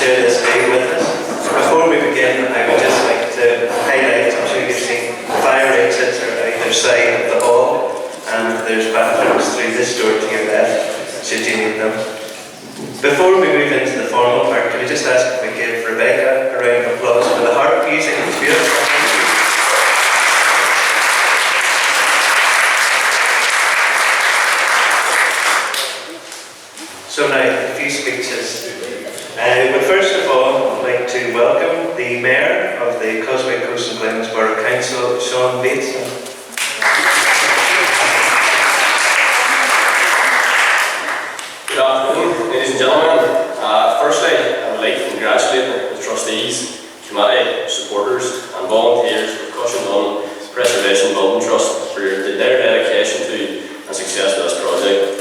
share this day with us. Before we begin, I would just like to highlight, I'm sure you've seen fire exits are either side of the hall, and there's bathrooms through this door to your left, should you need them. Before we move into the formal part, can I just ask if we give Rebecca a round of applause for the harp music? It's beautiful. So now, a few speeches. I would first of all like to welcome the Mayor of the Causeway, Coast and Glens Borough Council, Sean BATESON. Good afternoon, ladies and gentlemen. Firstly, I would like to congratulate the trustees, committee, supporters and volunteers of CUSHENDUN Preservation Building Trust for their dedication to and success with this project.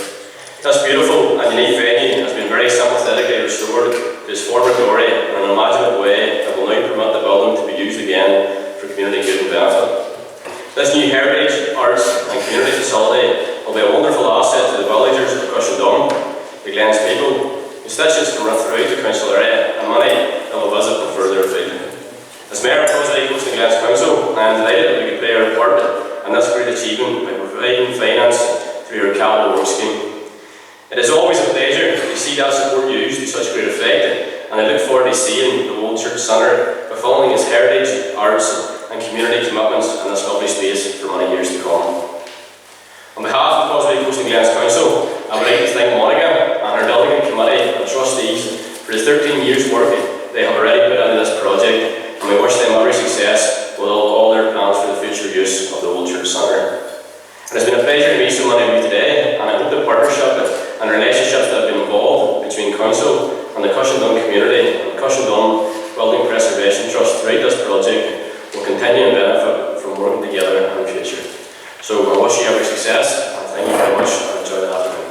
This beautiful and unique venue has been very sympathetically restored to its former glory in an imaginative way that will now permit the building to be used again for community good and benefit. This new heritage, arts and community facility will be a wonderful asset to the villagers of CUSHENDUN, the Glens people, constituents from throughout the council area, and many that will visit from further afield. As Mayor of Causeway, Coast and Glens Council, I am delighted that we could play our part in this great achievement by providing finance through our capital works scheme. It is always a pleasure to see that support used to such great effect, and I look forward to seeing the Old Church Centre fulfilling its heritage, arts and community commitments in this lovely space for many years to come. On behalf of Causeway, Coast and Glens Council, I would like to thank Monica and her delegate committee and trustees for the 13 years' work they have already put into this project, and we wish them every success with all their plans for the future use of the Old Church Centre. It has been a pleasure to meet so many of you today, and I hope the partnership and relationships that have been involved between Council and the CUSHENDUN community and CUSHENDUN Building Preservation Trust throughout this project will continue and benefit from working together in the future. So I wish you every success, and thank you very much, and enjoy the afternoon.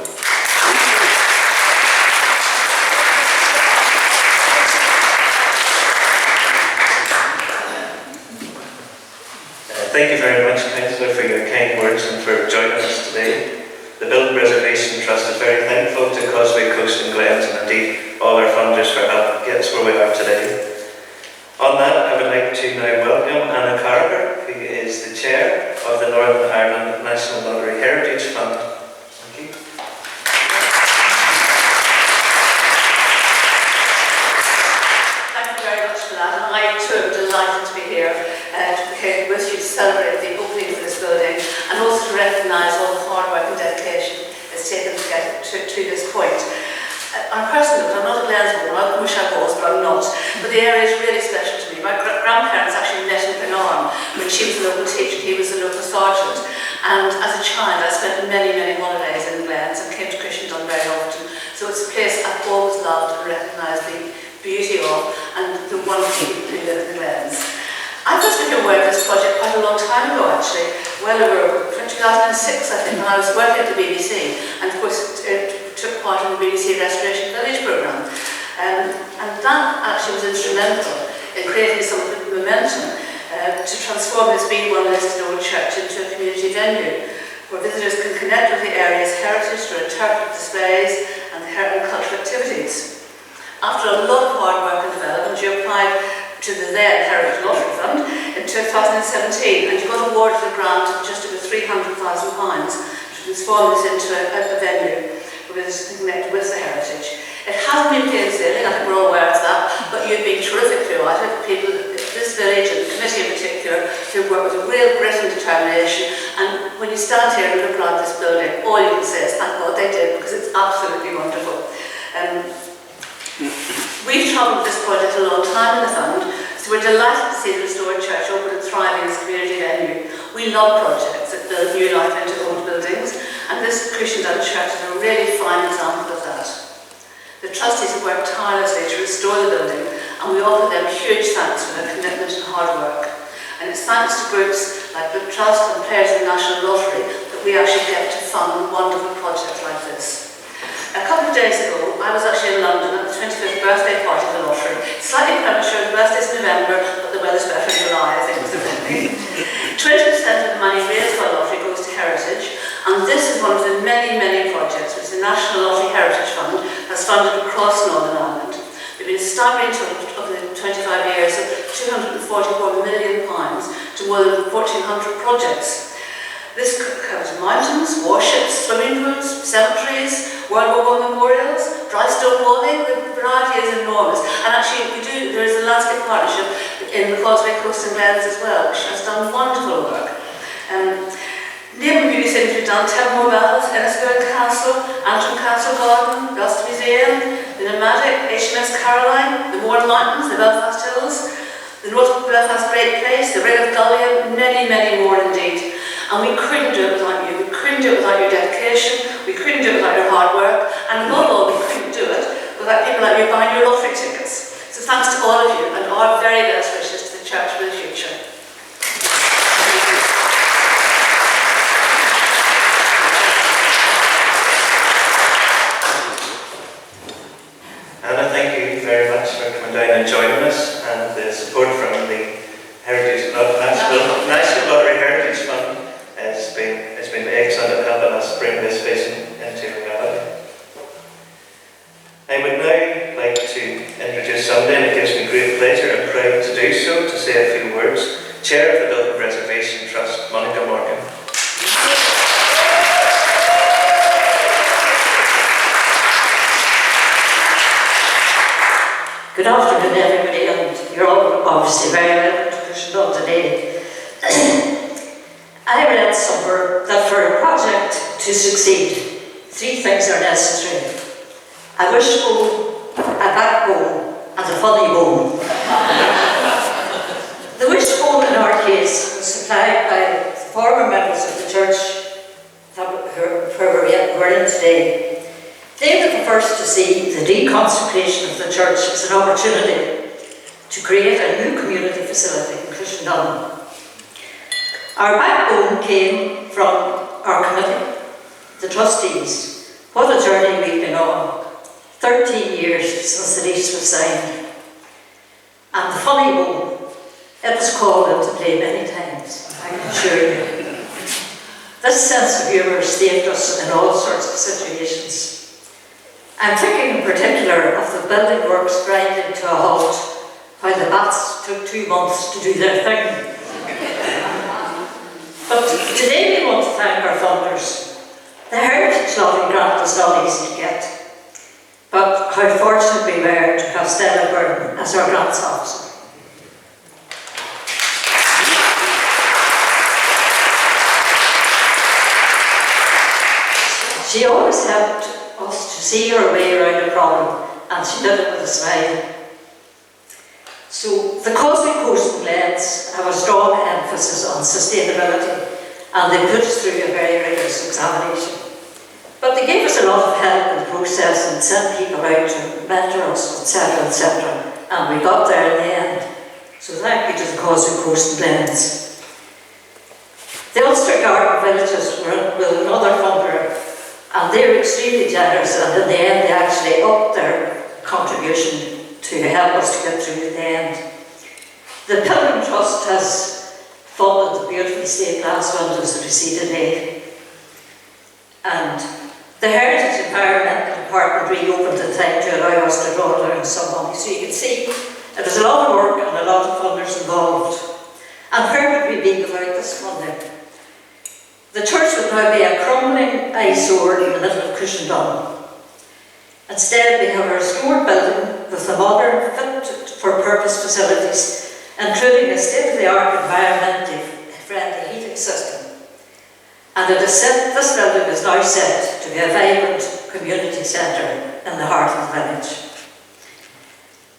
Thank you very much, Councillor, for your kind words and for joining us today. The Building Preservation Trust is very thankful to Causeway, Coast and Glens, and indeed all our funders for helping get us where we are today. On that, I would like to now welcome Anna Carver, who is the Chair of the Northern Ireland National Lottery Heritage Fund. Thank you. Thank you very much for that. And I too am delighted to be here with you to celebrate the opening of this building and also to recognise all the hard work and dedication it's taken to get to this point. On a personal note, I'm not a Glens woman, I wish I was, but I'm not. But the area is really special to me. My grandparents actually met in Glenarm when she was a local teacher, he was a local sergeant. And as a child, I spent many, many holidays in the Glens and came to CUSHENDUN very often. So it's a place I've always loved and recognised the beauty of and the wonderful people who live in the Glens. I first became aware of this project quite a long time ago, actually, well over 2006, I think, when I was working at the BBC, and of course it took part in the BBC Restoration Village programme. And that actually was instrumental in creating some of the momentum to transform this B1 listed old church into a community venue, where visitors can connect with the area's heritage through interpretive displays and cultural activities. After a lot of hard work and development, you applied to the then Heritage Lottery Fund in 2017, and you got awarded a grant of just over £300,000 to transform this into a venue where visitors can connect with the heritage. It hasn't been plain sailing, I think we're all aware of that, but you've been terrific throughout it. People, this village and the committee in particular, who work with a real grit and determination, and when you stand here and look around this building, all you can say is thank God they did, because it's absolutely wonderful. We've travelled this project a long time in the fund, so we're delighted to see the restored church open and thriving as a community venue. We love projects that build new life into old buildings, and this CUSHENDUN church is a really fine example of that. The trustees have worked tirelessly to restore the building, and we offer them huge thanks for their commitment and hard work. And it's thanks to groups like the Trust and players of the National Lottery that we actually get to fund wonderful projects like this. A couple of days ago, I was actually in London at the 25th birthday party of the lottery. Slightly premature, the birthday's in November, but the weather's better in July, I think was the thing. 20% of the money raised by the lottery goes to heritage, and this is one of the many, many projects which the National Lottery Heritage Fund has funded across Northern Ireland. We've been staggering total of the 25 years of £244 million to more than 1,400 projects. This covers mountains, warships, swimming pools, cemeteries, World War I memorials, dry stone walling. The variety is enormous. And actually, there is a landscape partnership in the Causeway, Coast and Glens as well, which has done wonderful work. Neighbouring beauty things we've done: Templemore Bells, Ennisburn Castle, Antrim Castle Garden, Belfast Museum, the Nomadic, HMS Caroline, the Mourne Mountains, the Belfast Hills, the North Belfast Great Place, the Ring of Gullion, many, many more indeed. And we couldn't do it without you. We couldn't do it without your dedication. We couldn't do it without your hard work. And above all, we couldn't do it without people like you buying your lottery tickets. So thanks to all of you, and our very best wishes to the Church for the future. Anna, thank you very much for coming down and joining us, and the support from the National Lottery Heritage Fund has been excellent at helping us bring this vision into reality. I would now like to introduce somebody, and it gives me great pleasure and pride to do so, to say a few words. Chair of the Dublin Reservation Trust, Monica Morgan. Good afternoon, everybody, and you're all obviously very welcome to Cushendun today. I read somewhere that for a project to succeed, 3 things are necessary: a wishbone, a backbone, and a funny bone. The wishbone in our case was supplied by former members of the church where we're in today. They were the first to see the deconsecration of the church as an opportunity to create a new community facility in Cushendun. Our backbone came from our committee, the trustees. What a journey we've been on. 13 years since the lease was signed. And the funny bone, it was called into play many times, I can assure you. This sense of humour saved us in all sorts of situations. I'm thinking in particular of the building works grinding to a halt while the bats took 2 months to do their thing. But today we want to thank our funders. The heritage loving grant is not easy to get, but how fortunate we were to have Stella Byrne as our grants officer. She always helped us to see our way around a problem, and she did it with a smile. So the Causeway, Coast and Glens have a strong emphasis on sustainability, and they put us through a very rigorous examination. But they gave us a lot of help in the process and sent people out to mentor us, etc., and we got there in the end. So thank you to the Causeway, Coast and Glens. The Ulster Garden Villages were with another funder, and they were extremely generous, and in the end they actually upped their contribution to help us to get through to the end. The Pilgrim Trust has funded the beautiful stained glass windows that we see today. And the Heritage Environmental Department reopened the time to allow us to draw down some money. So you can see it was a lot of work and a lot of funders involved. And where would we be without this funding? The church would now be a crumbling eyesore in the middle of Cushendun. Instead, we have a restored building with a modern, fit-for-purpose facilities, including a state-of-the-art environmentally friendly heating system. And this building is now set to be a vibrant community centre in the heart of the village.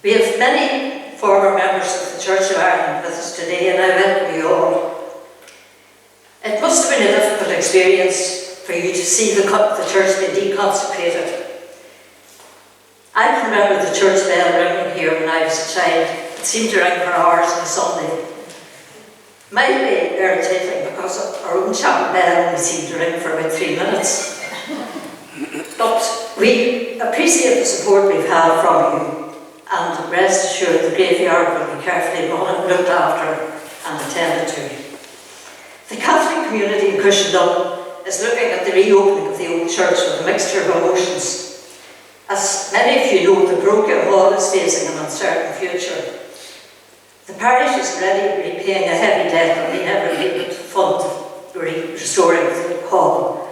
We have many former members of the Church of Ireland with us today, and I welcome you all. It must have been a difficult experience for you to see the church be deconsecrated. I can remember the church bell ringing here when I was a child. It seemed to ring for hours on a Sunday. Mildly irritating because our own chapel bell only seemed to ring for about 3 minutes. But we appreciate the support we've had from you, and rest assured the graveyard will be carefully looked after and attended to. The Catholic community in Cushendun is looking at the reopening of the old church with a mixture of emotions. As many of you know, the Borough Hall is facing an uncertain future. The parish is already repaying a heavy debt and we never able to fund restoring the hall.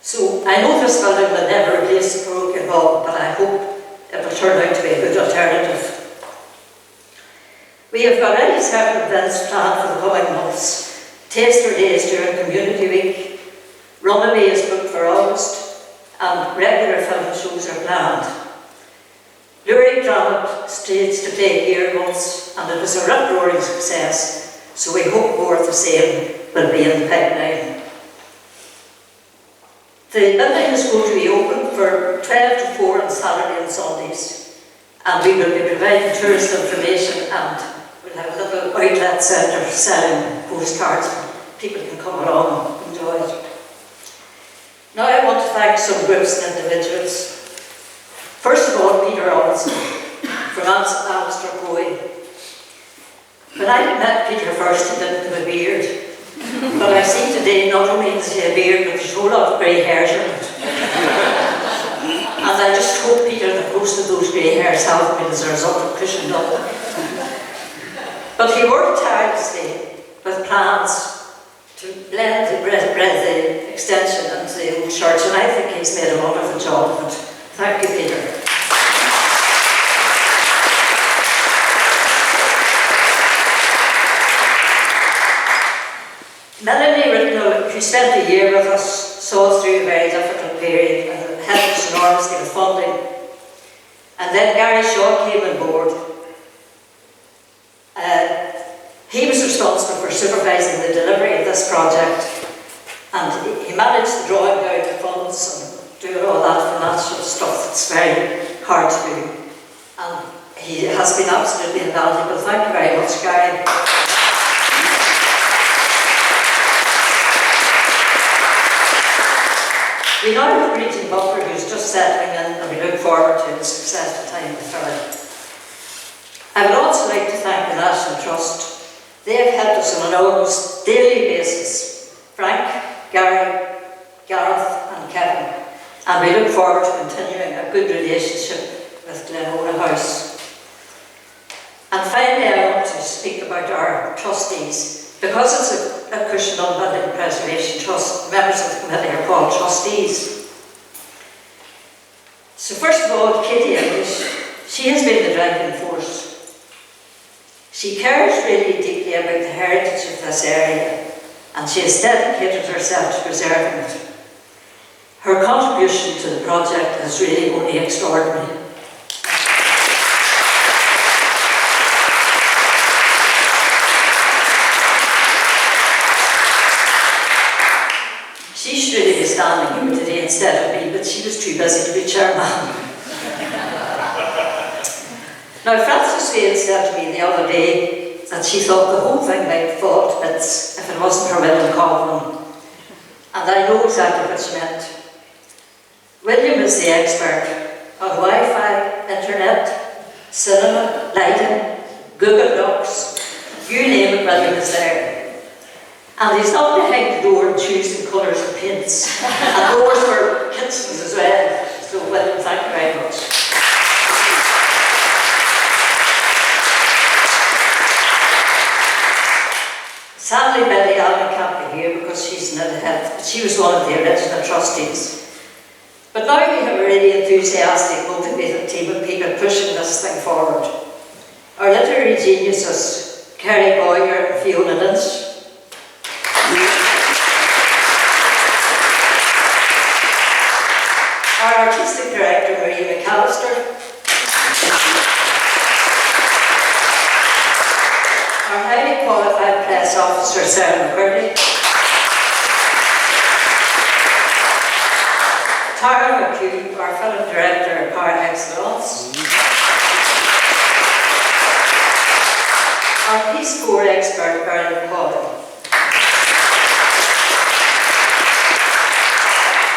So I know this building will never replace the Borough Hall, but I hope it will turn out to be a good alternative. We have already several events planned for the coming months. Taster days during Community Week, Runaway is booked for August, and regular film shows are planned. Derry drama staged to play here once, and it was a rip-roaring success, so we hope more of the same will be in the pipeline. The building is going to be open for 12 to 4 on Saturday and Sundays, and we will be providing tourist information, and we'll have a little outlet centre selling postcards. People can come along and enjoy it. Now I want to thank some groups and individuals. First of all, Peter Robinson from Alistair Coy. When I met Peter first, he didn't have a beard. But I see today not only does he have a beard, but there's a whole lot of grey hairs in it. And I just hope, Peter, that most of those grey hairs haven't been as a result of CUSHENDUN. But he worked tirelessly with plans to blend the extension into the old church, and I think he's made a wonderful job of it. Thank you, Peter. Melanie Ricknell, who spent a year with us, saw us through a very difficult period and helped us enormously with funding. And then Gary Shaw came on board. He was responsible for supervising the delivery of this project, and he managed the drawing down the funds and doing all that financial stuff that's very hard to do. And he has been absolutely invaluable. Thank you very much, Gary. We now have Regent Butler, who's just settling in, and we look forward to a successful time with her. I would also like to thank the National Trust. They have helped us on an almost daily basis. Frank, Gary, Gareth and Kevin. And we look forward to continuing a good relationship with Glenora House. And finally, I want to speak about our trustees. Because it's a CUSHENDUN Building Preservation Trust, members of the committee are called trustees. So first of all, Katy English, she has been the driving force. She cares really deeply about the heritage of this area, and she has dedicated herself to preserving it. Her contribution to the project is really only extraordinary. She should really be standing here today instead of me, but she was too busy to be chairman. Now, Frances Vale said to me the other day that she thought the whole thing might fall to bits if it wasn't for William COLVIN. And I know exactly what she meant. William is the expert on Wi-Fi, internet, cinema, lighting, Google Docs, you name it, William is there. And he's not behind the door and choosing colours and paints. And doors for kitchens as well. So, William, thank you very much. Sadly, Betty Allen can't be here because she's in ill health, but she was one of the original trustees. But now we have a really enthusiastic, motivated team of people pushing this thing forward. Our literary geniuses, Kerry Boyer and Fiona Lynch. Our artistic director, Marie McAllister. Our highly qualified press officer, Sarah McCurdy. Tara McHugh, our film director par excellence. Our Peace Corps expert, Bernard Collin.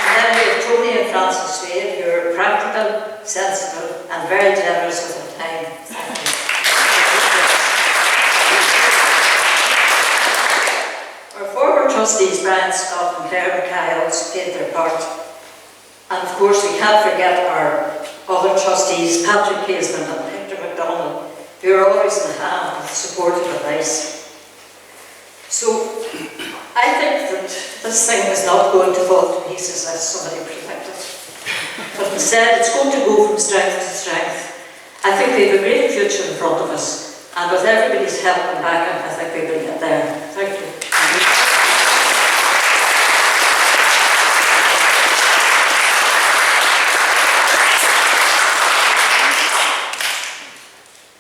And then we have Tony and Frances Vale, who are practical, sensible, and very generous with their time. Thank you. Our former trustees, Brian Scott and Claire Mackay, also played their part. And of course, we can't forget our other trustees, Patrick Casement and Hector MacDonald, who are always in hand and supportive and nice. So I think that this thing is not going to fall to pieces as somebody predicted, but instead it's going to go from strength to strength. I think we have a great future in front of us, and with everybody's help and backing, I think we will get there. Thank you.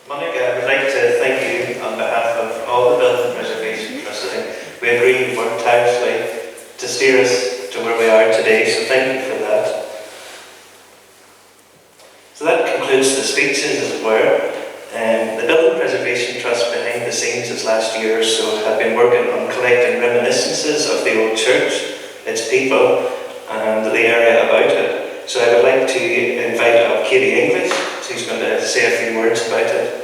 Monica, I would like to thank you on behalf of all the Building Preservation Trust. I think we agree worked tirelessly to steer us to where we are today, so thank you for that. So that concludes the speeches, as it were. The Building Preservation Trust behind the scenes this last year or so have been working on collecting reminiscences of the old church, its people and the area about it. So I would like to invite up Katy English, who's going to say a few words about it.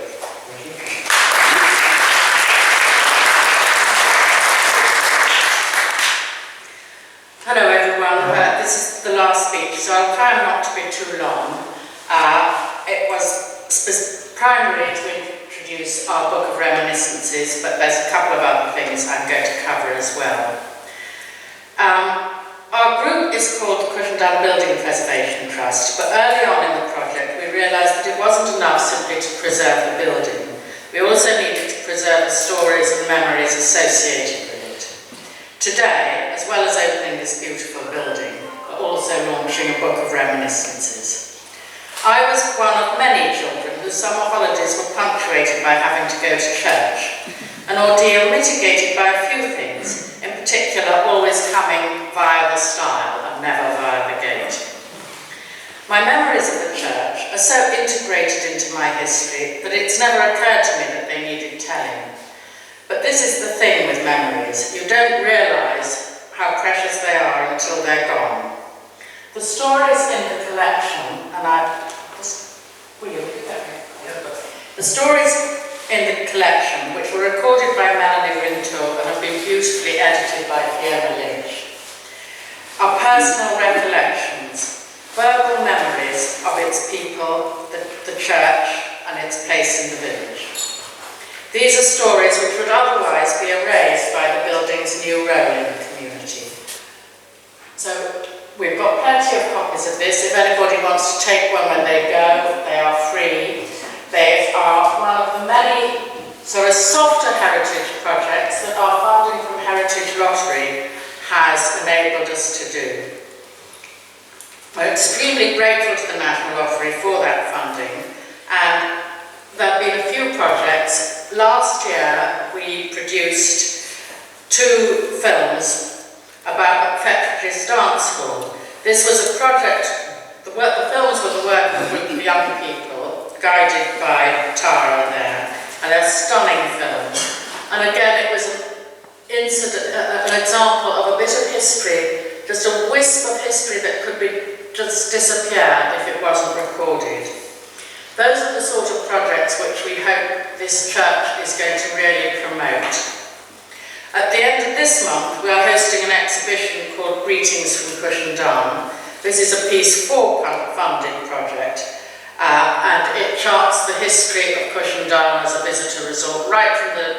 Hello everyone, this is the last speech, so I'll try not to be too long. It was primarily to introduce our book of reminiscences, but there's a couple of other things I'm going to cover as well. Our group is called the CUSHENDUN Building Preservation Trust, but early on in the project we realised that it wasn't enough simply to preserve the building. We also needed to preserve the stories and memories associated with it. Today, as well as opening this beautiful building, we're also launching a book of reminiscences. I was one of many children whose summer holidays were punctuated by having to go to church, an ordeal mitigated by a few things, in particular always coming via the stile and never via the gate. My memories of the church are so integrated into my history that it's never occurred to me that they needed telling. But this is the thing with memories, you don't realise how precious they are until they're gone. The stories in the collection, the stories in the collection, which were recorded by Melanie Rintoul and have been beautifully edited by Fiona Lynch, are personal recollections, verbal memories of its people, the church, and its place in the village. These are stories which would otherwise be erased by the building's new role in the community. So we've got plenty of copies of this. If anybody wants to take one when they go, they are free. They are one of the many sort of softer heritage projects that our funding from Heritage Lottery has enabled us to do. We're extremely grateful to the National Lottery for that funding, and there have been a few projects. Last year we produced 2 films about Fettridge's Dance Hall. This was a project, the films were the work of a group of young people, guided by Tara there, and they're stunning films. And again, it was an example of a bit of history, just a wisp of history that could just disappear if it wasn't recorded. Those are the sort of projects which we hope this church is going to really promote. At the end of this month, we are hosting an exhibition called Greetings from CUSHENDUN. This is a Piece 4 funded project, and it charts the history of CUSHENDUN as a visitor resort, right from the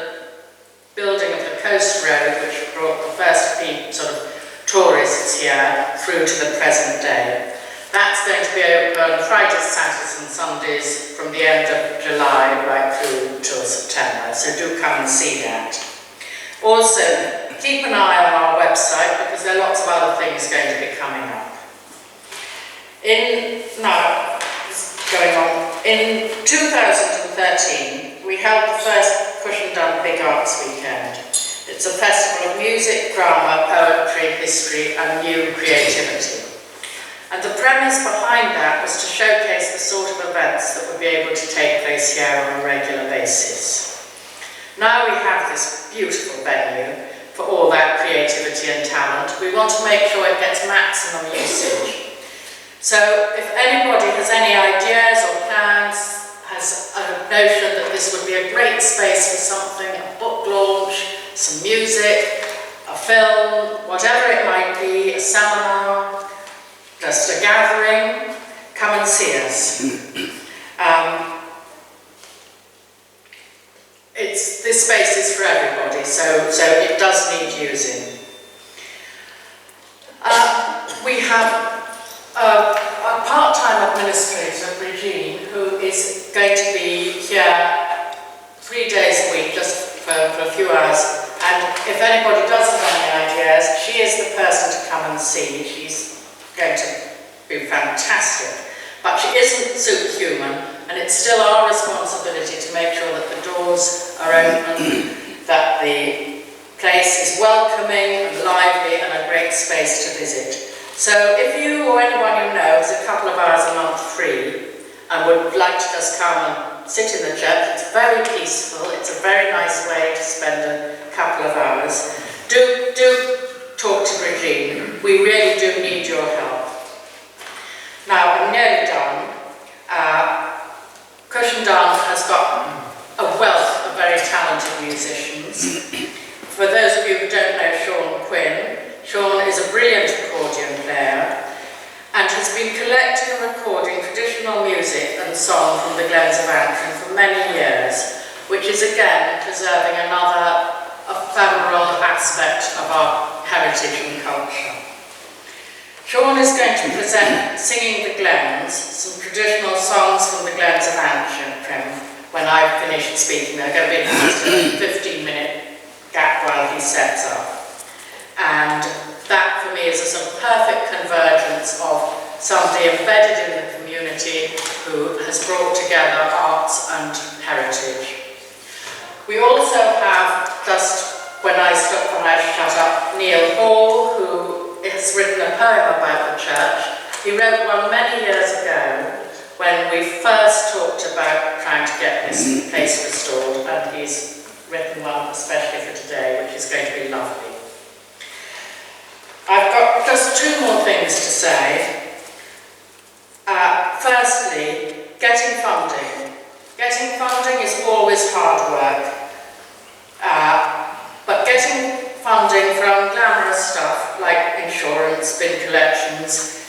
building of the Coast Road, which brought the first sort of tourists here, through to the present day. That's going to be open Fridays, Saturdays and Sundays from the end of July right through till September, so do come and see that. Also, keep an eye on our website because there are lots of other things going to be coming up. In 2013, we held the first CUSHENDUN Big Arts Weekend. It's a festival of music, drama, poetry, history and new creativity. And the premise behind that was to showcase the sort of events that would be able to take place here on a regular basis. Now we have this beautiful venue for all that creativity and talent. We want to make sure it gets maximum usage. So if anybody has any ideas or plans, has a notion that this would be a great space for something, a book launch, some music, a film, whatever it might be, a seminar, just a gathering, come and see us. This space is for everybody, so it does need using. We have a part-time administrator, Regine, who is going to be here 3 days a week, just for a few hours. And if anybody does have any ideas, she is the person to come and see. She's going to be fantastic. But she isn't superhuman, and it's still our responsibility to make sure that the doors are open, that the place is welcoming and lively and a great space to visit. So if you or anyone you know is a couple of hours a month free and would like to just come and sit in the church, it's very peaceful, it's a very nice way to spend a couple of hours. Do talk to Regine. We really do need your help. Now, I'm nearly done. CUSHENDUN has got a wealth of very talented musicians. For those of you who don't know Sean Quinn, Sean is a brilliant accordion player and has been collecting and recording traditional music and song from the Glens of Antrim for many years, which is again preserving another ephemeral aspect of our heritage and culture. Sean is going to present Singing the Glens, some traditional songs from the Glens of Antrim. When I've finished speaking, they're going to be just a 15-minute gap while he sets up. And that for me is a sort of perfect convergence of somebody embedded in the community who has brought together arts and heritage. We also have, just when I shut up, Neil Hall, who has written a poem about the church. He wrote one many years ago when we first talked about trying to get this place restored, and he's written one especially for today, which is going to be lovely. I've got just 2 more things to say. Firstly, getting funding. Getting funding is always hard work, but getting funding for unglamorous stuff like insurance, bin collections,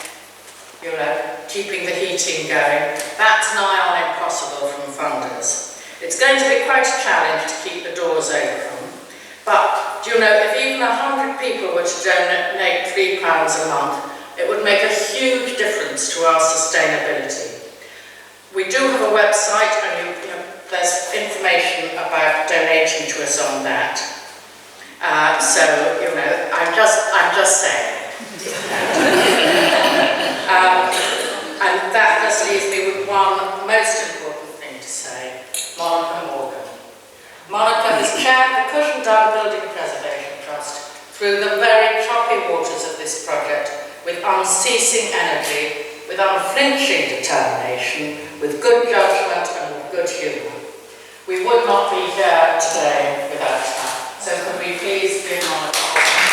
keeping the heating going, that's nigh on impossible from funders. It's going to be quite a challenge to keep the doors open, but do you know, if even 100 people were to donate £3 a month, it would make a huge difference to our sustainability. We do have a website, and there's information about donating to us on that. So, I'm just saying. And that just leaves me with one most important thing to say. Monica Morgan. Monica has chaired the CUSHENDUN Building Preservation Trust through the very choppy waters of this project with unceasing energy, with unflinching determination, with good judgment and with good humour. We would not be here today without her. So could we please give Monica a applause?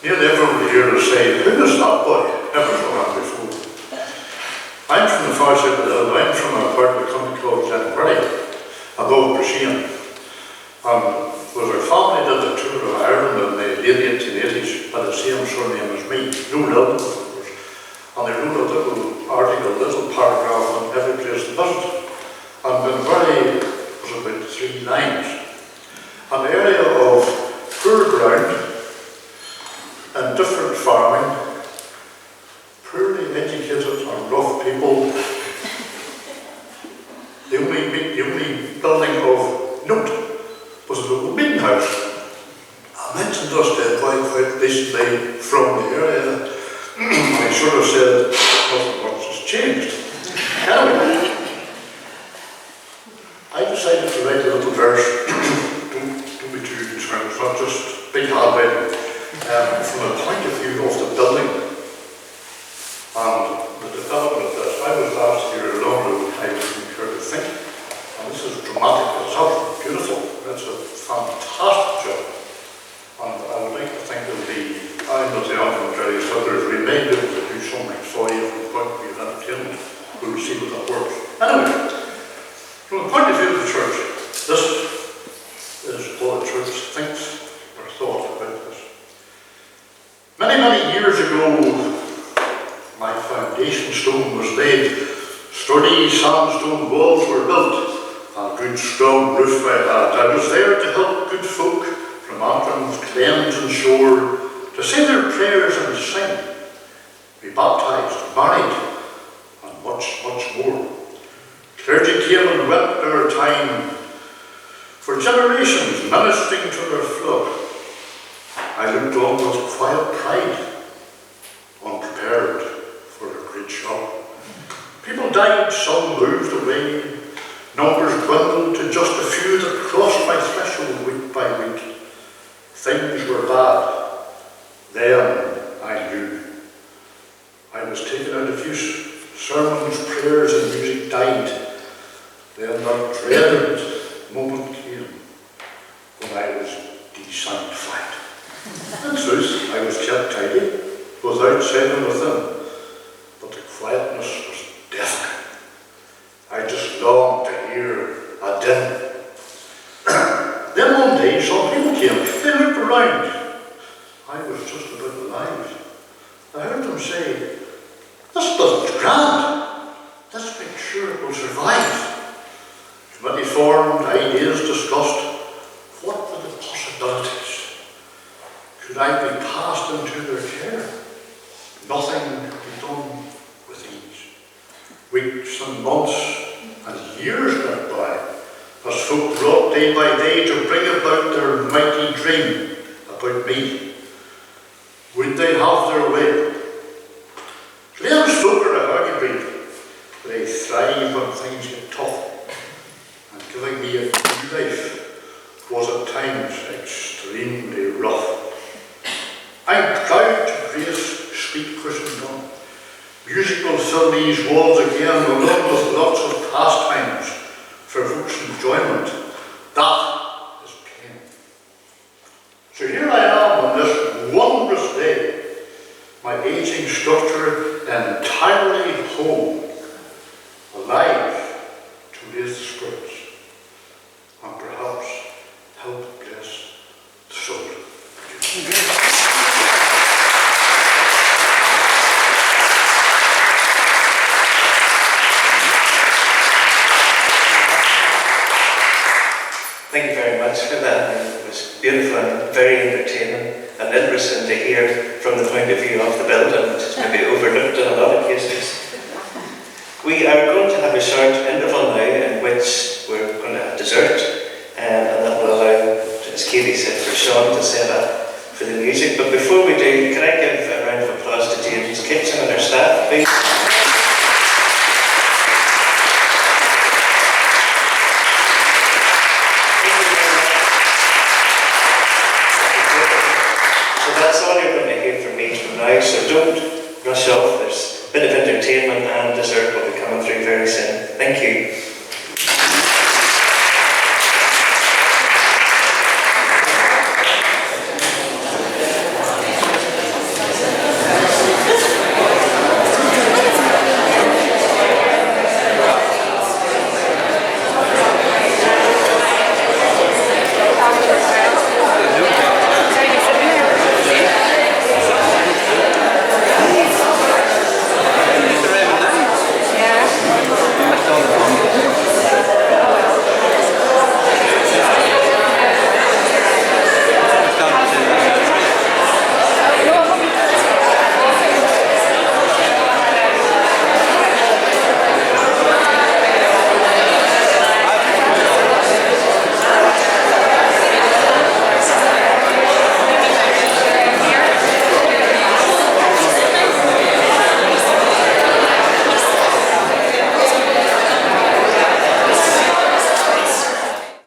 You'll never hear us say, who is that boy? Never saw him before. I'm from the far side of the hill. I'm from a part of the country called DERRY, above Brisbane. Was our family did a tour of Ireland in the late 1880s, had the same surname as me, no Lilton, of course. And they wrote a little article, a little paragraph on every place to visit. And in very, was about 3 lines. An area of poor ground and different farming, poorly educated and rough people. The only building of note was a little meeting house. I mentioned just quite recently from the area. I sort of said, nothing much has changed. Anyway, I decided to write a little verse. don't be too concerned, it's not just big handwriting. From a point of view of the building and the development of this. I was last year in London, I didn't care to think, and this is dramatic, it's absolutely beautiful, it's a fantastic job, and I would like to foundation stone was laid, sturdy sandstone walls were built, a good strong roof I had. I was there to help good folk from Antrim, Glens and shore, to say their prayers and sing, be baptised, married, and much, much more. Clergy came and went their time, for generations ministering to their flock. I looked on with quiet pride, unprepared for a great shock. People died, some moved away, numbers dwindled to just a few that crossed my threshold week by week. Things were bad. Then I knew. I was taken out of use. Sermons, prayers and music died. Then that dreaded moment came when I was desanctified. In truth, I was kept tidy, without sin and within, but the quietness was deafening. I just longed to hear a din. Then one day some people came. They looked around. I was just about alive. I heard them say, "This building's grand. Let's make sure it will survive." Committee formed, ideas discussed. What were the possibilities? Could I be passed into their care? Nothing could be done with ease. Weeks and months and years went by as folk wrought day by day to bring about their mighty dream about me. Would they have their way? Glens folk are a hardy breed. They thrive when things get tough. And giving me a new life was at times extremely rough. I'm proud to grace speak CUSHENDUN. Music will fill these walls again, along with lots of pastimes for folks' enjoyment. That is pain. So here I am on this wondrous day, my aging structure entirely whole, alive to raise the spirits, and perhaps help bless the soul. Thank you very much for that. It was beautiful and very entertaining and interesting to hear from the point of view of the building, which is maybe overlooked in a lot of cases. We are going to have a short interval now in which we're going to have dessert, and that will allow, as Katy said, for Sean to set up for the music. But before we do, can I give a round of applause to James Kitchen and her staff, please? That's all you're going to hear from me from now, so don't rush off. There's a bit of entertainment and dessert will be coming through very soon. Thank you.